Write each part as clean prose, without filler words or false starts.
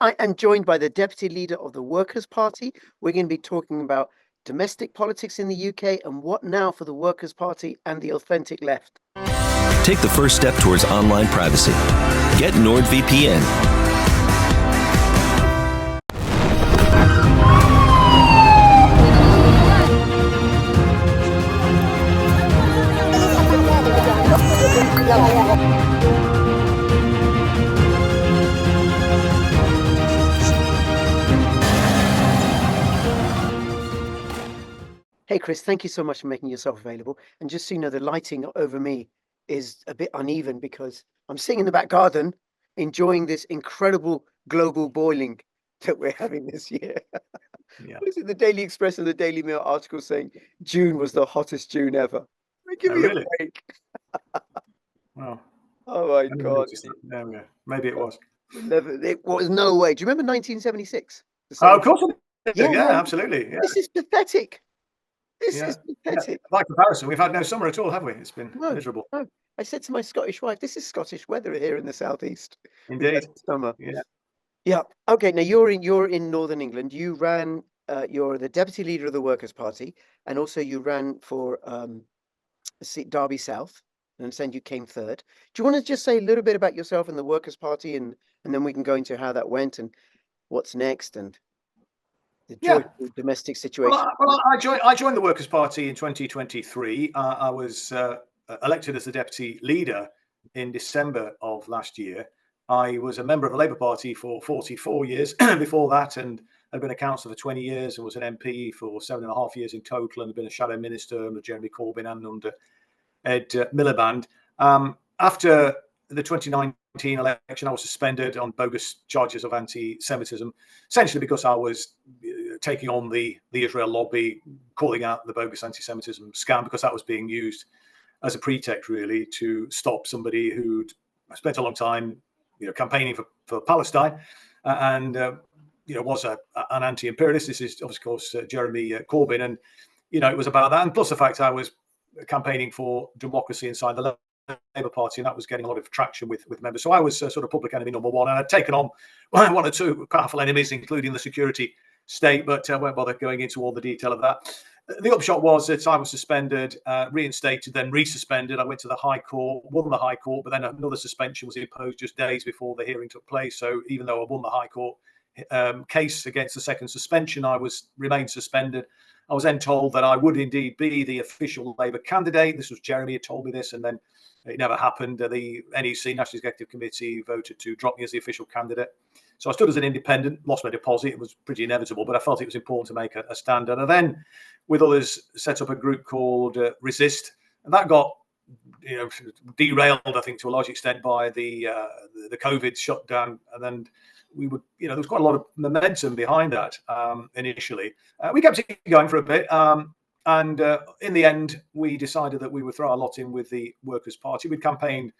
I am joined by the Deputy Leader of the Workers' Party. We're going to be talking about domestic politics in the UK and what now for the Workers' Party and the authentic left. Take the first step towards online privacy. Get NordVPN. Hey, Chris, thank you so much for making yourself available. And just so you know, the lighting over me is a bit uneven because I'm sitting in the back garden enjoying this incredible global boiling that we're having this year. Yeah. Was it the Daily Express and the Daily Mail article saying June was the hottest June ever? Give me really? a break. Well, Oh my God. There we go. Maybe it was. It was no way. Do you remember 1976? Oh, of course. Yeah, no, absolutely. Yeah. This is pathetic. This is pathetic. By comparison, we've had no summer at all, have we? It's been miserable. No. I said to my Scottish wife, this is Scottish weather here in the southeast. Indeed. Summer. Yeah. Yeah. Okay. Now you're in Northern England. You ran. You're the deputy leader of the Workers' Party, and also you ran for Derby South. And I understand you came third. Do you want to just say a little bit about yourself and the Workers' Party, and then we can go into how that went and what's next and the domestic situation? Well, I joined the Workers' Party in 2023. I was elected as the deputy leader in December of last year. I was a member of the Labour Party for 44 years before that, and had been a councillor for 20 years and was an MP for 7.5 years in total, and had been a shadow minister under Jeremy Corbyn and under Ed Miliband. After the 2019 election, I was suspended on bogus charges of anti-Semitism, essentially because I was taking on the Israel lobby, calling out the bogus anti-Semitism scam, because that was being used as a pretext, really, to stop somebody who'd spent a long time, campaigning for Palestine, and was an anti-imperialist. This is, of course, Jeremy Corbyn, and it was about that, and plus the fact I was campaigning for democracy inside the Labour Party, and that was getting a lot of traction with members. So I was sort of public enemy number one, and I'd taken on one or two powerful enemies, including the security state, but I won't bother going into all the detail of that. The upshot was that I was suspended, reinstated, then resuspended. I went to the High Court, won the High Court, but then another suspension was imposed just days before the hearing took place. So even though I won the High Court case against the second suspension, I remained suspended. I was then told that I would indeed be the official Labour candidate. This was Jeremy had told me this, and then it never happened. The NEC, National Executive Committee, voted to drop me as the official candidate. So I stood as an independent, lost my deposit. It was pretty inevitable, but I felt it was important to make a stand. And I then, with others, set up a group called Resist, and that got derailed, I think, to a large extent by the COVID shutdown. And then we would, there was quite a lot of momentum behind that initially. We kept it going for a bit. And in the end, we decided that we would throw our lot in with the Workers' Party. We'd campaigned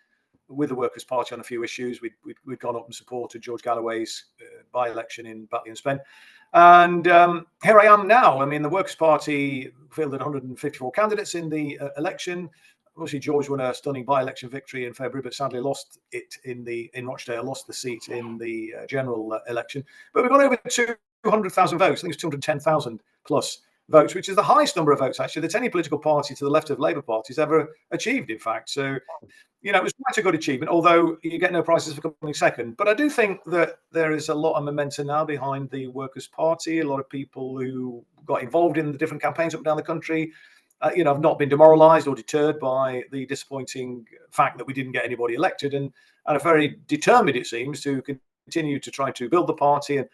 with the Workers' Party on a few issues. We'd gone up and supported George Galloway's by-election in Batley and Spen. And here I am now. I mean, the Workers' Party fielded 154 candidates in the election. Obviously, George won a stunning by-election victory in February, but sadly lost it in Rochdale, lost the seat in the general election. But we got over 200,000 votes. I think it's 210,000 plus votes, which is the highest number of votes, actually, that any political party to the left of Labour Party has ever achieved, in fact. So, it was quite a good achievement, although you get no prizes for coming second. But I do think that there is a lot of momentum now behind the Workers' Party. A lot of people who got involved in the different campaigns up and down the country, have not been demoralised or deterred by the disappointing fact that we didn't get anybody elected, and are very determined, it seems, to continue to try to build the party and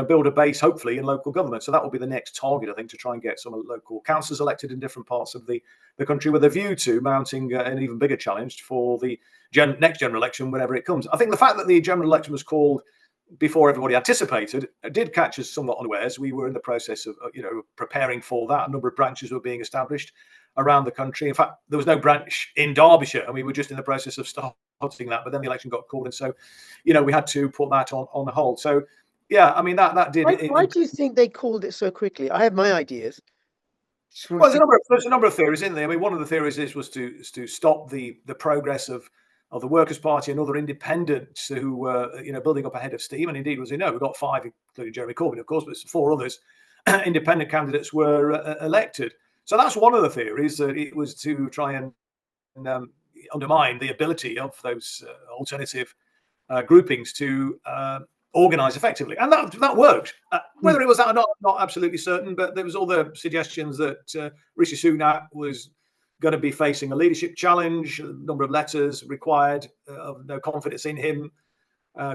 build a base, hopefully, in local government. So that will be the next target, I think, to try and get some local councillors elected in different parts of the country, with a view to mounting an even bigger challenge for the next general election, whenever it comes. I think the fact that the general election was called before everybody anticipated did catch us somewhat unawares. We were in the process of, preparing for that. A number of branches were being established around the country. In fact, there was no branch in Derbyshire, and we were just in the process of starting that. But then the election got called, and so, we had to put that on hold. So, yeah, I mean, that did. Why do you think they called it so quickly? I have my ideas. Well, there's a number of theories in there. I mean, one of the theories was to stop the progress of of the Workers' Party and other independents who were, building up a head of steam. And indeed, as you know, we got 5, including Jeremy Corbyn, of course, but 4 others, independent candidates were elected. So that's one of the theories, that it was to try and undermine the ability of those alternative groupings to organise effectively, and that worked. Whether it was that or not, I'm not absolutely certain, but there was all the suggestions that Rishi Sunak was going to be facing a leadership challenge, a number of letters required of no confidence in him,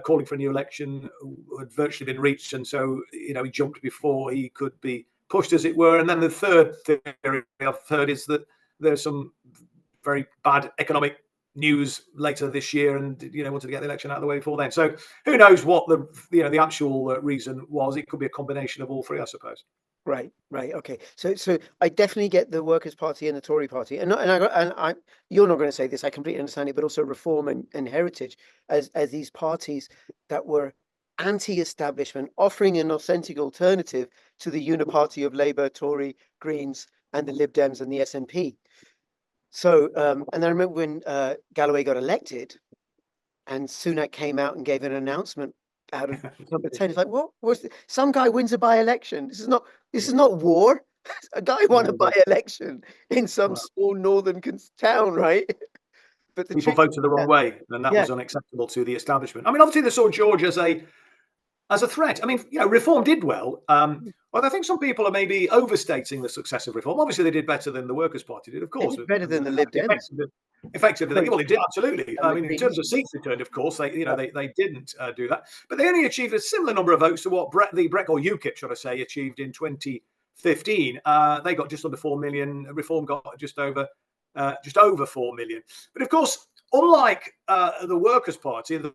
calling for a new election had virtually been reached, and so he jumped before he could be pushed, as it were. And then the third theory I've heard is that there's some very bad economic news later this year, and wanted to get the election out of the way before then. So who knows what the actual reason was? It could be a combination of all three, I suppose. Right. Okay. So I definitely get the Workers' Party and the Tory Party, and you're not going to say this. I completely understand it, but also Reform and Heritage as these parties that were anti-establishment, offering an authentic alternative to the uniparty of Labour, Tory, Greens, and the Lib Dems and the SNP. So, and I remember when Galloway got elected, and Sunak came out and gave an announcement out of number 10. It's like, what was some guy wins a by-election? This is not war. A guy won a by-election in some small northern town, right? But people voted the wrong way, and that was unacceptable to the establishment. I mean, obviously they saw George as a threat. I mean, Reform did well. But I think some people are maybe overstating the success of Reform. Obviously, they did better than the Workers' Party did, of course. Better than the Lib Dems. Effectively, well, it did, absolutely. I mean, in terms of seats returned, of course, they didn't do that, but they only achieved a similar number of votes to what UKIP, should I say, achieved in 2015. They got just under 4 million. Reform got just over 4 million. But of course, unlike the Workers' Party, that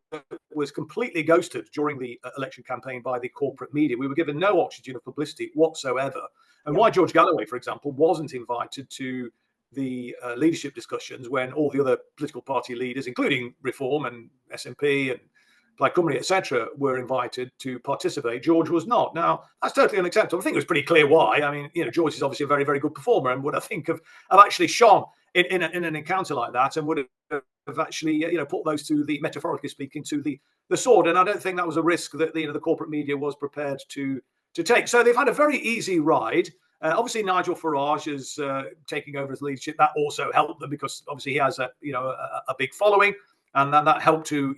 was completely ghosted during the election campaign by the corporate media, we were given no oxygen of publicity whatsoever. And why George Galloway, for example, wasn't invited to the leadership discussions when all the other political party leaders, including Reform and SNP and Plaid Cymru, etc., were invited to participate, George was not. Now, that's totally unacceptable. I think it was pretty clear why. I mean, George is obviously a very, very good performer, and would, I think, have actually shone in an encounter like that, and would have actually, put those to the, metaphorically speaking, to the sword. And I don't think that was a risk that the corporate media was prepared to take. So they've had a very easy ride. Obviously, Nigel Farage is taking over as leadership. That also helped them because obviously he has a big following, and that helped to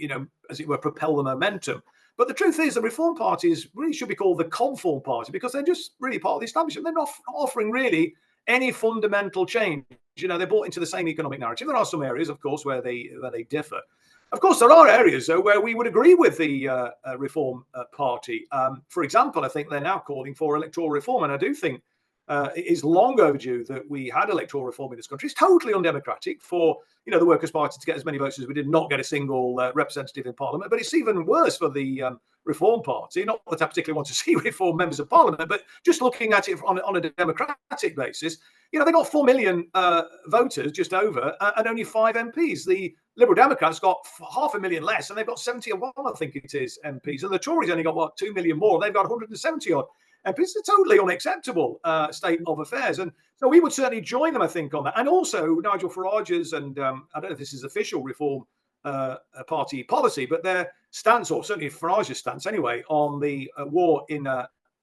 as it were propel the momentum. But the truth is, the Reform parties really should be called the Conform Party because they're just really part of the establishment. They're not offering really any fundamental change. They're bought into the same economic narrative. There are some areas, of course, where they differ. Of course, there are areas, though, where we would agree with the Reform Party. For example, I think they're now calling for electoral reform, and I do think it is long overdue that we had electoral reform in this country. It's totally undemocratic for the Workers' Party to get as many votes as we did, not get a single representative in Parliament. But it's even worse for the Reform Party. Not that I particularly want to see Reform members of Parliament, but just looking at it on a democratic basis, they got 4 million voters, just over, and only 5 MPs. The Liberal Democrats got 500,000 less, and they've got 71, I think it is, MPs. And the Tories only got 2 million more. They've got 170 odd. And it's a totally unacceptable state of affairs. And so we would certainly join them, I think, on that. And also Nigel Farage's, and I don't know if this is official Reform Party policy, but their stance, or certainly Farage's stance anyway, on the war in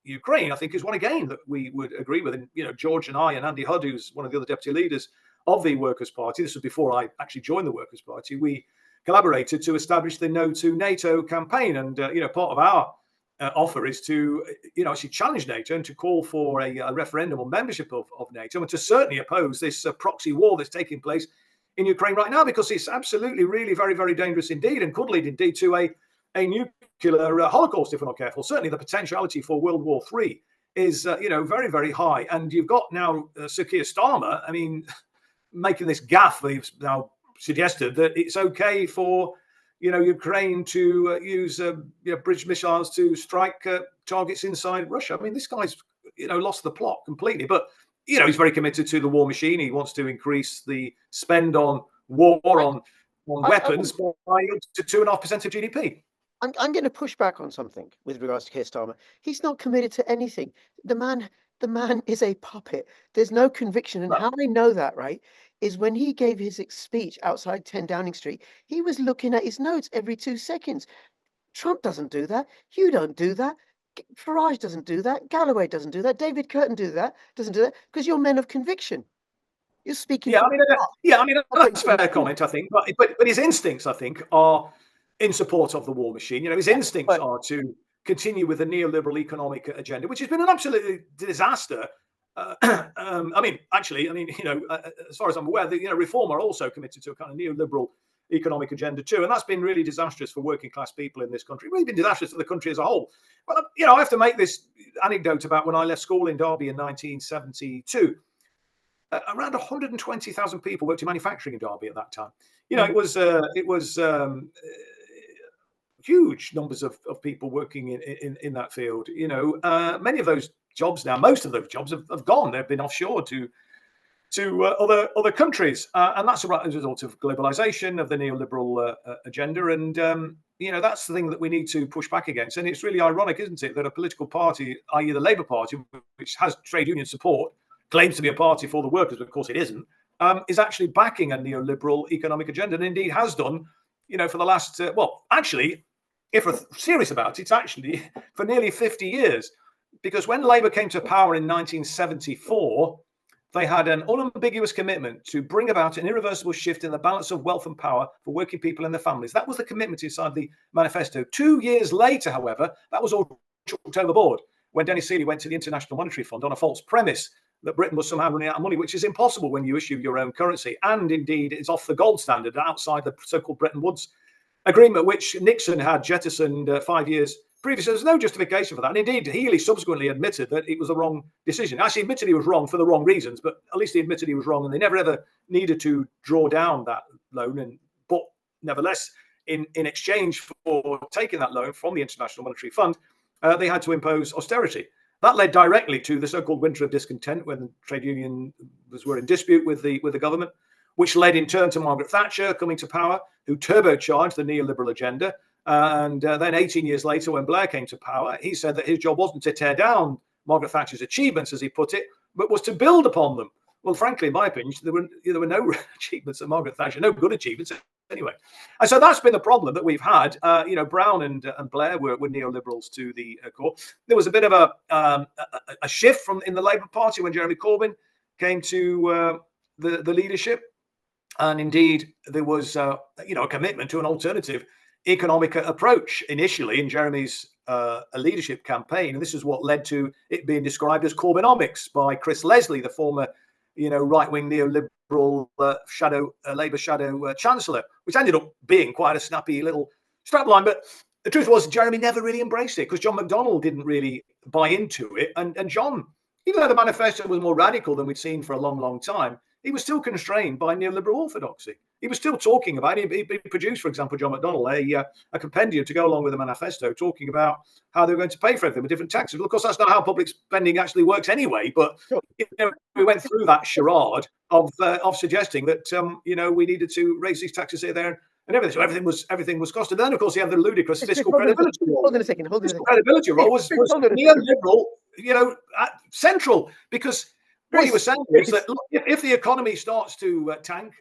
Ukraine, I think is one, again, that we would agree with. And, George and I and Andy Hudd, who's one of the other deputy leaders of the Workers' Party, this was before I actually joined the Workers' Party, we collaborated to establish the No to NATO campaign. And, part of our offer is to, actually challenge NATO and to call for a referendum on membership of NATO, and to certainly oppose this proxy war that's taking place in Ukraine right now, because it's absolutely, really very, very dangerous indeed, and could lead indeed to a nuclear holocaust if we're not careful. Certainly the potentiality for World War III is, very, very high. And you've got now Sir Keir Starmer, I mean, making this gaffe. They've now suggested that it's okay for Ukraine to use bridge missiles to strike targets inside Russia. I mean, this guy's lost the plot completely. But he's very committed to the war machine. He wants to increase the spend on war, on weapons by up to 2.5% of GDP. I'm going to push back on something with regards to Keir Starmer. He's not committed to anything. The man is a puppet. There's no conviction, and how I know that, right? is when he gave his speech outside 10 Downing Street, he was looking at his notes every 2 seconds. Trump doesn't do that. You don't do that. Farage doesn't do that. Galloway doesn't do that. David Curtin doesn't do that because you're men of conviction. You're speaking. Yeah, From I mean, that's a fair comment, I think. But his instincts, I think, are in support of the war machine. His instincts are to continue with the neoliberal economic agenda, which has been an absolute disaster. As far as I'm aware, Reform are also committed to a kind of neoliberal economic agenda too, and that's been really disastrous for working class people in this country. Really been disastrous for the country as a whole. But I have to make this anecdote about when I left school in Derby in 1972. Around 120,000 people worked in manufacturing in Derby at that time. It was huge numbers of people working in that field. Many of those jobs now, most of those jobs have gone. They've been offshored to other countries, and that's a result of globalization, of the neoliberal agenda, and that's the thing that we need to push back against. And it's really ironic, isn't it, that a political party, i.e. the Labour Party, which has trade union support, claims to be a party for the workers, but of course it isn't, is actually backing a neoliberal economic agenda, and indeed has done, for the last, actually, if we're serious about it, it's actually for nearly 50 years. Because when Labour came to power in 1974, they had an unambiguous commitment to bring about an irreversible shift in the balance of wealth and power for working people and their families. That was the commitment inside the manifesto. 2 years later, however, that was all chucked overboard when Dennis Seeley went to the International Monetary Fund on a false premise that Britain was somehow running out of money, which is impossible when you issue your own currency. And indeed, it's off the gold standard outside the so-called Bretton Woods agreement, which Nixon had jettisoned 5 years previously. There's no justification for that. And indeed, Healy subsequently admitted that it was a wrong decision. Actually admitted he was wrong for the wrong reasons, but at least he admitted he was wrong. And they never ever needed to draw down that loan. But nevertheless, in exchange for taking that loan from the International Monetary Fund, they had to impose austerity. That led directly to the so-called winter of discontent, when trade unions were in dispute with the government, which led in turn to Margaret Thatcher coming to power, who turbocharged the neoliberal agenda. And then 18 years later, when Blair came to power, he said that his job wasn't to tear down Margaret Thatcher's achievements, as he put it, but was to build upon them. Well, frankly, in my opinion, there were no achievements of Margaret Thatcher, no good achievements anyway. And so that's been the problem that we've had. Brown and Blair were neoliberals to the core. There was a bit of a shift in the Labour Party when Jeremy Corbyn came to the leadership. And indeed, there was a commitment to an alternative economic approach initially in Jeremy's leadership campaign. And this is what led to it being described as Corbynomics by Chris Leslie, the former right-wing neoliberal Labour shadow chancellor, which ended up being quite a snappy little strapline. But the truth was, Jeremy never really embraced it because John McDonnell didn't really buy into it. And John, even though the manifesto was more radical than we'd seen for a long, long time, he was still constrained by neoliberal orthodoxy. He was still talking about it. He produced, for example, John McDonnell, a compendium to go along with the manifesto, talking about how they were going to pay for everything with different taxes. Well, of course, that's not how public spending actually works anyway. But we went through that charade of suggesting that we needed to raise these taxes here, there, and everything. So everything was costed. Then, of course, you have the ludicrous fiscal credibility role. Hold on a second. Fiscal credibility role was neoliberal, central, because what he was saying is that look, if the economy starts to tank,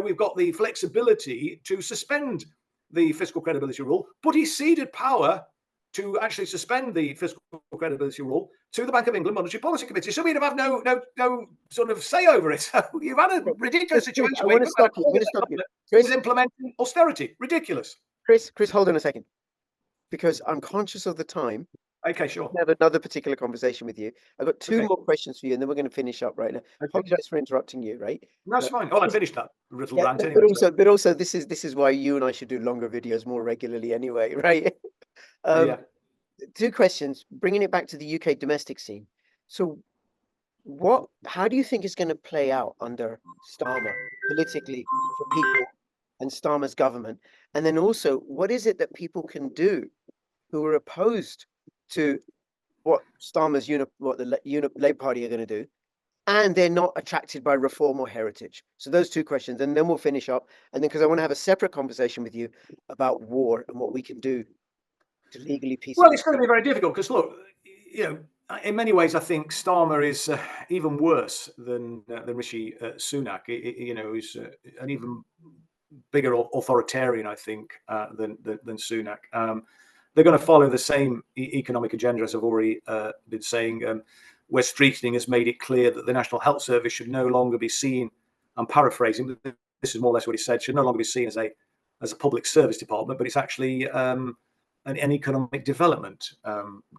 we've got the flexibility to suspend the fiscal credibility rule, but he ceded power to actually suspend the fiscal credibility rule to the Bank of England Monetary Policy Committee. So we'd have no sort of say over it. So you've had a ridiculous situation. I'm going to stop you. Chris is implementing austerity. Ridiculous. Chris, hold on a second, because I'm conscious of the time. Okay, sure. I have another particular conversation with you. I've got two more questions for you, and then we're going to finish up right now. I apologize for interrupting you, right? That's fine. Oh, I finished that little rant anyway. But also, this is why you and I should do longer videos more regularly anyway, right? Two questions, bringing it back to the UK domestic scene. So how do you think it's going to play out under Starmer politically for people and Starmer's government? And then also, what is it that people can do who are opposed to what Starmer's the Labour Party are going to do, and they're not attracted by reform or heritage? So those two questions, and then we'll finish up. And then, because I want to have a separate conversation with you about war and what we can do to legally peace. Well, it's going to be very difficult because look, in many ways, I think Starmer is even worse than Rishi Sunak. He's an even bigger authoritarian, I think, than Sunak. They're going to follow the same economic agenda, as I've already been saying. West Streeting has made it clear that the National Health Service should no longer be seen, I'm paraphrasing, but this is more or less what he said, should no longer be seen as a public service department, but it's actually an economic development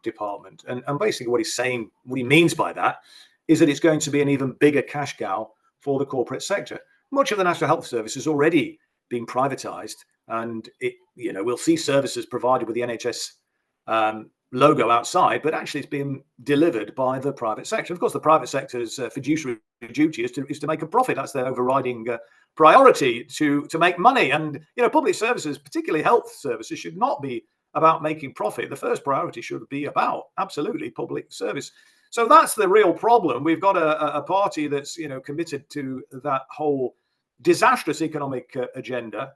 department. And basically what he's saying, what he means by that, is that it's going to be an even bigger cash cow for the corporate sector. Much of the National Health Service is already being privatized, and we'll see services provided with the NHS logo outside, but actually it's being delivered by the private sector. Of course, the private sector's fiduciary duty is to make a profit. That's their overriding priority, to make money. And public services, particularly health services, should not be about making profit. The first priority should be about absolutely public service. So that's the real problem. We've got a party that's committed to that whole disastrous economic agenda.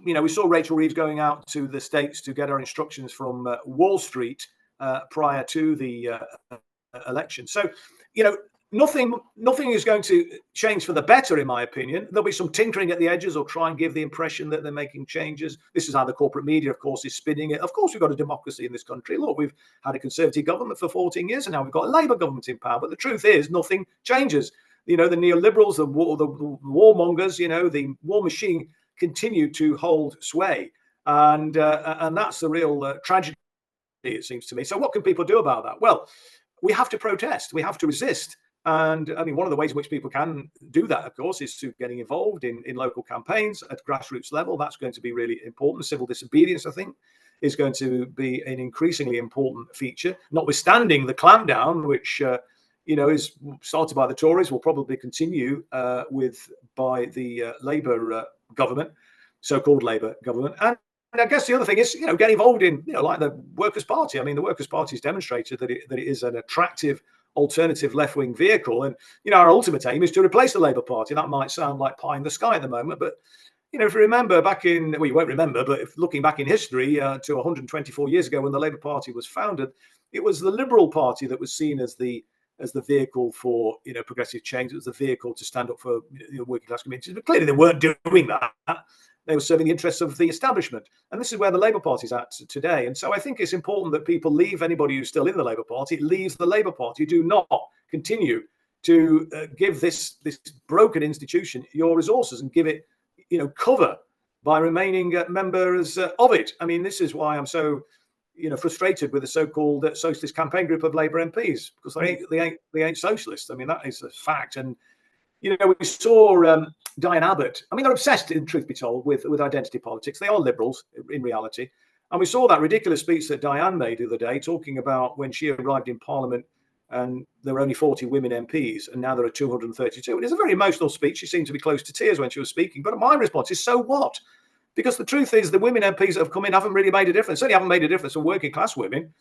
We saw Rachel Reeves going out to the States to get her instructions from Wall Street prior to the election. So, nothing is going to change for the better, in my opinion. There'll be some tinkering at the edges, or try and give the impression that they're making changes. This is how the corporate media, of course, is spinning it. Of course, we've got a democracy in this country. Look, we've had a Conservative government for 14 years, and now we've got a Labour government in power. But the truth is, nothing changes. The neoliberals, the warmongers, the war machine continue to hold sway, and that's the real tragedy, it seems to me. So what can people do about that? Well, we have to protest, we have to resist. And I mean, one of the ways in which people can do that, of course, is through getting involved in local campaigns at grassroots level. That's going to be really important. Civil disobedience, I think, is going to be an increasingly important feature, notwithstanding the clampdown, which is started by the Tories, will probably continue by the Labour government, so-called Labour government. And I guess the other thing is, get involved in, like the Workers' Party. I mean, the Workers' Party has demonstrated that it is an attractive alternative left-wing vehicle. And, our ultimate aim is to replace the Labour Party. That might sound like pie in the sky at the moment, but, if you remember back in, well, you won't remember, but if looking back in history to 124 years ago when the Labour Party was founded, it was the Liberal Party that was seen as the vehicle for progressive change. It was the vehicle to stand up for working class communities. But clearly they weren't doing that. They were serving the interests of the establishment. And this is where the Labour Party is at today. And so I think it's important that people leave, anybody who's still in the Labour Party, leaves the Labour Party. Do not continue to give this broken institution your resources and give it cover by remaining members of it. I mean, this is why I'm so frustrated with the so-called socialist campaign group of Labour MPs, because they ain't socialists. I mean, that is a fact. And we saw Diane Abbott. I mean, they're obsessed, in truth be told, with identity politics. They are liberals in reality. And we saw that ridiculous speech that Diane made the other day, talking about when she arrived in Parliament and there were only 40 women MPs, and now there are 232. It is a very emotional speech. She seemed to be close to tears when she was speaking. But my response is, so what? Because the truth is, the women MPs that have come in haven't really made a difference. Certainly haven't made a difference for working class women.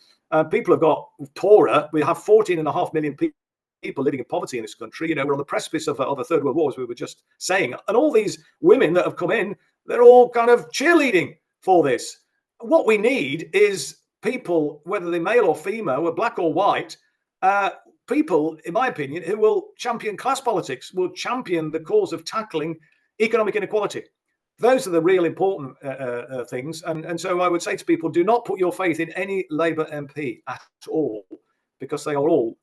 People have got poorer. We have 14.5 million people living in poverty in this country. We're on the precipice of a third world war, as we were just saying. And all these women that have come in, they're all kind of cheerleading for this. What we need is people, whether they're male or female, or black or white, people, in my opinion, who will champion class politics, will champion the cause of tackling economic inequality. Those are the real important things. And so I would say to people, do not put your faith in any Labour MP at all, because they are all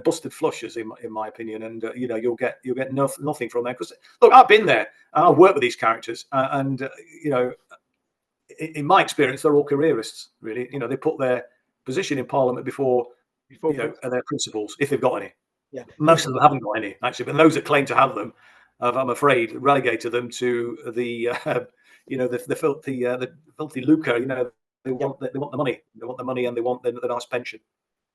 busted flushes, in my opinion. And, you'll get nothing from them. Because, look, I've been there. I've worked with these characters. In my experience, they're all careerists, really. They put their position in Parliament before their principles, if they've got any. Yeah. Most of them haven't got any, actually. But those that claim to have them, I'm afraid, relegated them to the filthy lucre. They want the money. They want the money, and they want the nice pension.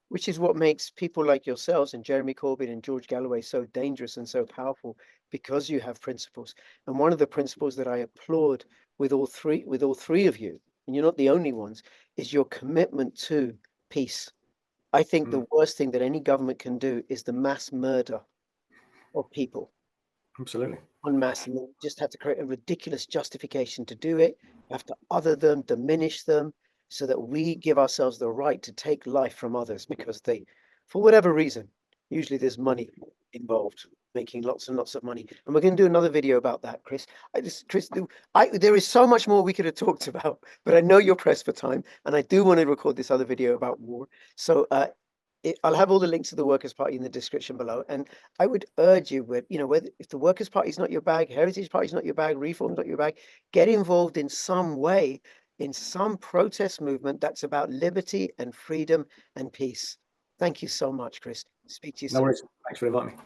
Which is what makes people like yourselves and Jeremy Corbyn and George Galloway so dangerous and so powerful, because you have principles. And one of the principles that I applaud with all three of you, and you're not the only ones, is your commitment to peace. I think the worst thing that any government can do is the mass murder of people. Absolutely. En masse, and you just have to create a ridiculous justification to do it. You have to other them, diminish them. so that we give ourselves the right to take life from others because they, for whatever reason, usually there's money involved, making lots and lots of money. And we're going to do another video about that, Chris. There is so much more we could have talked about, but I know you're pressed for time, and I do want to record this other video about war. So I'll have all the links to the Workers' Party in the description below. And I would urge you, whether if the Workers' Party is not your bag, Heritage Party is not your bag, Reform's not your bag, get involved in some way in some protest movement that's about liberty and freedom and peace. Thank you so much, Chris. Speak to you No soon. worries. Thanks for inviting me.